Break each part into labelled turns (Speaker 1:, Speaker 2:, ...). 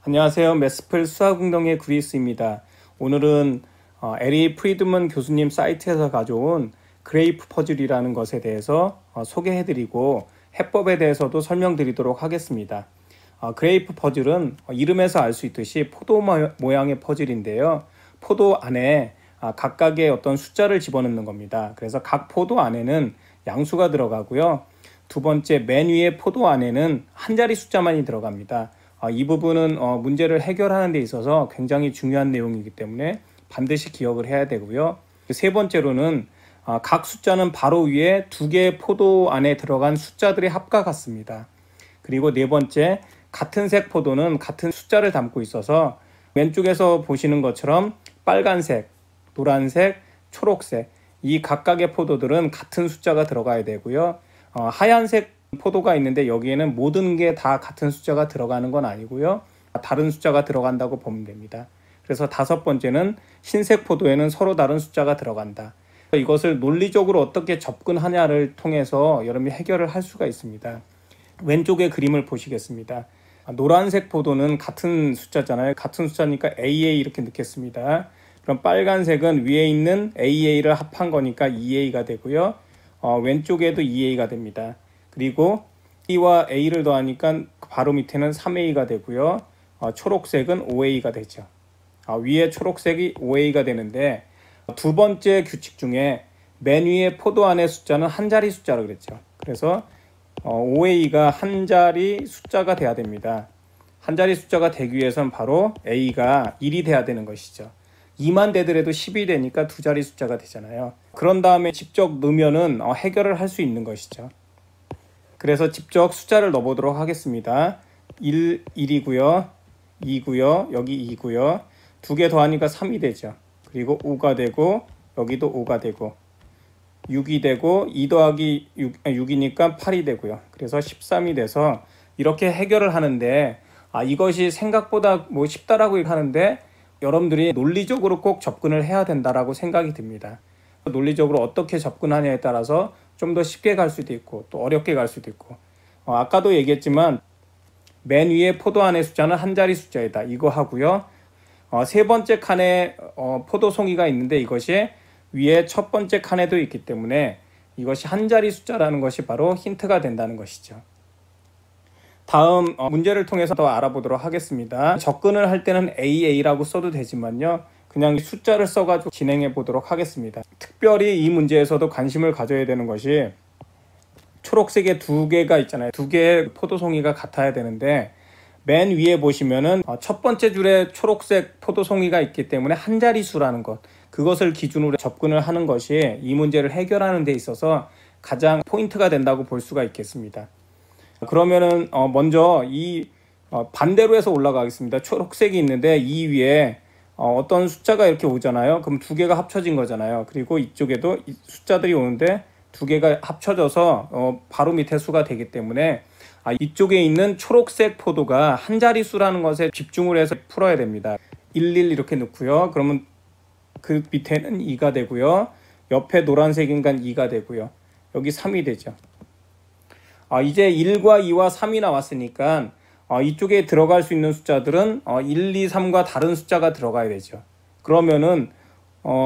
Speaker 1: 안녕하세요. 매스플 수학운동의 그리스입니다. 오늘은 에리 프리드먼 교수님 사이트에서 가져온 그레이프 퍼즐이라는 것에 대해서 소개해드리고 해법에 대해서도 설명드리도록 하겠습니다. 그레이프 퍼즐은 이름에서 알 수 있듯이 포도 모양의 퍼즐인데요. 포도 안에 각각의 어떤 숫자를 집어넣는 겁니다. 그래서 각 포도 안에는 양수가 들어가고요. 두 번째, 맨 위에 포도 안에는 한 자리 숫자만이 들어갑니다. 이 부분은 문제를 해결하는 데 있어서 굉장히 중요한 내용이기 때문에 반드시 기억을 해야 되고요. 세 번째로는 각 숫자는 바로 위에 두 개의 포도 안에 들어간 숫자들의 합과 같습니다. 그리고 네 번째, 같은 색 포도는 같은 숫자를 담고 있어서 왼쪽에서 보시는 것처럼 빨간색, 노란색, 초록색 이 각각의 포도들은 같은 숫자가 들어가야 되고요. 하얀색 포도가 있는데 여기에는 모든 게 다 같은 숫자가 들어가는 건 아니고요. 다른 숫자가 들어간다고 보면 됩니다. 그래서 다섯 번째는 흰색 포도에는 서로 다른 숫자가 들어간다. 이것을 논리적으로 어떻게 접근하냐를 통해서 여러분이 해결을 할 수가 있습니다. 왼쪽의 그림을 보시겠습니다. 노란색 포도는 같은 숫자잖아요. 같은 숫자니까 AA 이렇게 넣겠습니다. 그럼 빨간색은 위에 있는 AA를 합한 거니까 2A가 되고요. 왼쪽에도 2A가 됩니다. 그리고 E와 A를 더하니까 바로 밑에는 3A가 되고요. 초록색은 5A가 되죠. 위에 초록색이 5A가 되는데 두 번째 규칙 중에 맨 위에 포도 안의 숫자는 한 자리 숫자라고 그랬죠. 그래서 5A가 한 자리 숫자가 돼야 됩니다. 한 자리 숫자가 되기 위해서는 바로 A가 1이 돼야 되는 것이죠. 2만 되더라도 10이 되니까 두 자리 숫자가 되잖아요. 그런 다음에 직접 넣으면은 해결을 할 수 있는 것이죠. 그래서 직접 숫자를 넣어보도록 하겠습니다. 1이고요. 2고요. 여기 2고요. 두 개 더하니까 3이 되죠. 그리고 5가 되고 여기도 5가 되고 6이 되고 2 더하기 6이니까 8이 되고요. 그래서 13이 돼서 이렇게 해결을 하는데 이것이 생각보다 쉽다라고 하는데 여러분들이 논리적으로 꼭 접근을 해야 된다라고 생각이 듭니다. 논리적으로 어떻게 접근하냐에 따라서 좀 더 쉽게 갈 수도 있고 또 어렵게 갈 수도 있고 아까도 얘기했지만 맨 위에 포도 안의 숫자는 한 자리 숫자이다. 이거 하고요. 세 번째 칸에 포도송이가 있는데 이것이 위에 첫 번째 칸에도 있기 때문에 이것이 한 자리 숫자라는 것이 바로 힌트가 된다는 것이죠. 다음 문제를 통해서 더 알아보도록 하겠습니다. 접근을 할 때는 AA라고 써도 되지만요. 그냥 숫자를 써가지고 진행해 보도록 하겠습니다. 특별히 이 문제에서도 관심을 가져야 되는 것이 초록색의 두 개가 있잖아요. 두 개의 포도송이가 같아야 되는데 맨 위에 보시면은 첫 번째 줄에 초록색 포도송이가 있기 때문에 한 자릿수라는 것, 그것을 기준으로 접근을 하는 것이 이 문제를 해결하는 데 있어서 가장 포인트가 된다고 볼 수가 있겠습니다. 그러면은 먼저 이 반대로 해서 올라가겠습니다. 초록색이 있는데 이 위에 어떤 숫자가 이렇게 오잖아요. 그럼 두 개가 합쳐진 거잖아요. 그리고 이쪽에도 숫자들이 오는데 두 개가 합쳐져서 바로 밑에 수가 되기 때문에 이쪽에 있는 초록색 포도가 한 자릿수라는 것에 집중을 해서 풀어야 됩니다. 11 이렇게 넣고요. 그러면 그 밑에는 2가 되고요. 옆에 노란색인간 2가 되고요. 여기 3이 되죠. 이제 1과 2와 3이 나왔으니까 이쪽에 들어갈 수 있는 숫자들은 1, 2, 3과 다른 숫자가 들어가야 되죠. 그러면은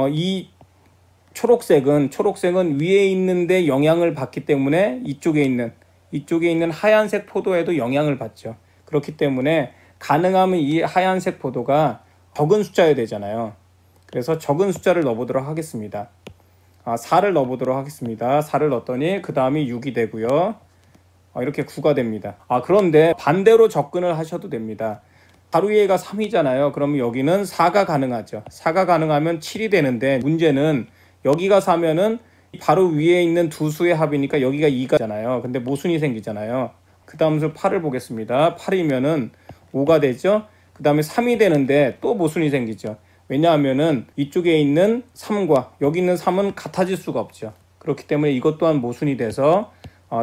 Speaker 1: 이 초록색은 위에 있는데 영향을 받기 때문에 이쪽에 있는 하얀색 포도에도 영향을 받죠. 그렇기 때문에 가능하면 이 하얀색 포도가 적은 숫자여야 되잖아요. 그래서 적은 숫자를 넣어보도록 하겠습니다. 4를 넣어보도록 하겠습니다. 4를 넣었더니 그 다음이 6이 되고요. 이렇게 9가 됩니다. 그런데 반대로 접근을 하셔도 됩니다. 바로 위에가 3이잖아요. 그러면 여기는 4가 가능하죠. 4가 가능하면 7이 되는데 문제는 여기가 4면은 바로 위에 있는 두 수의 합이니까 여기가 2가잖아요. 근데 모순이 생기잖아요. 그 다음 수 8을 보겠습니다. 8이면은 5가 되죠. 그 다음에 3이 되는데 또 모순이 생기죠. 왜냐하면은 이쪽에 있는 3과 여기 있는 3은 같아질 수가 없죠. 그렇기 때문에 이것 또한 모순이 돼서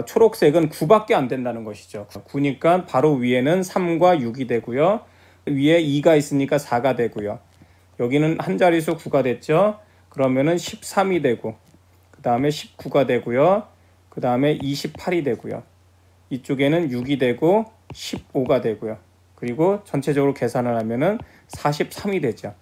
Speaker 1: 초록색은 9밖에 안 된다는 것이죠. 9니까 바로 위에는 3과 6이 되고요. 위에 2가 있으니까 4가 되고요. 여기는 한 자릿수 9가 됐죠. 그러면은 13이 되고 그 다음에 19가 되고요. 그 다음에 28이 되고요. 이쪽에는 6이 되고 15가 되고요. 그리고 전체적으로 계산을 하면은 43이 되죠.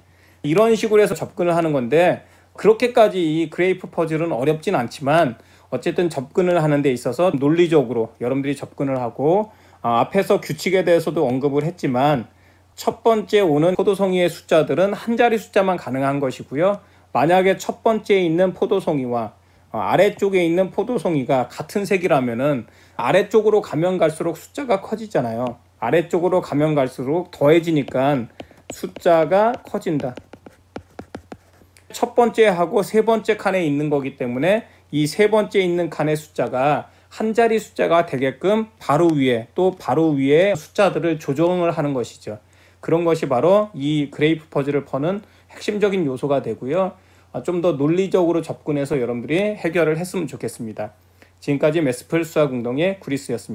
Speaker 1: 이런 식으로 해서 접근을 하는 건데, 그렇게까지 이 그레이프 퍼즐은 어렵진 않지만 어쨌든 접근을 하는 데 있어서 논리적으로 여러분들이 접근을 하고, 앞에서 규칙에 대해서도 언급을 했지만 첫 번째 오는 포도송이의 숫자들은 한 자리 숫자만 가능한 것이고요. 만약에 첫 번째에 있는 포도송이와 아래쪽에 있는 포도송이가 같은 색이라면은 아래쪽으로 가면 갈수록 숫자가 커지잖아요. 아래쪽으로 가면 갈수록 더해지니까 숫자가 커진다. 첫 번째하고 세 번째 칸에 있는 거기 때문에 이 세 번째 있는 칸의 숫자가 한 자리 숫자가 되게끔 바로 위에 또 바로 위에 숫자들을 조정을 하는 것이죠. 그런 것이 바로 이 그레이프 퍼즐을 퍼는 핵심적인 요소가 되고요. 좀 더 논리적으로 접근해서 여러분들이 해결을 했으면 좋겠습니다. 지금까지 매스플 수학운동의 구리스였습니다.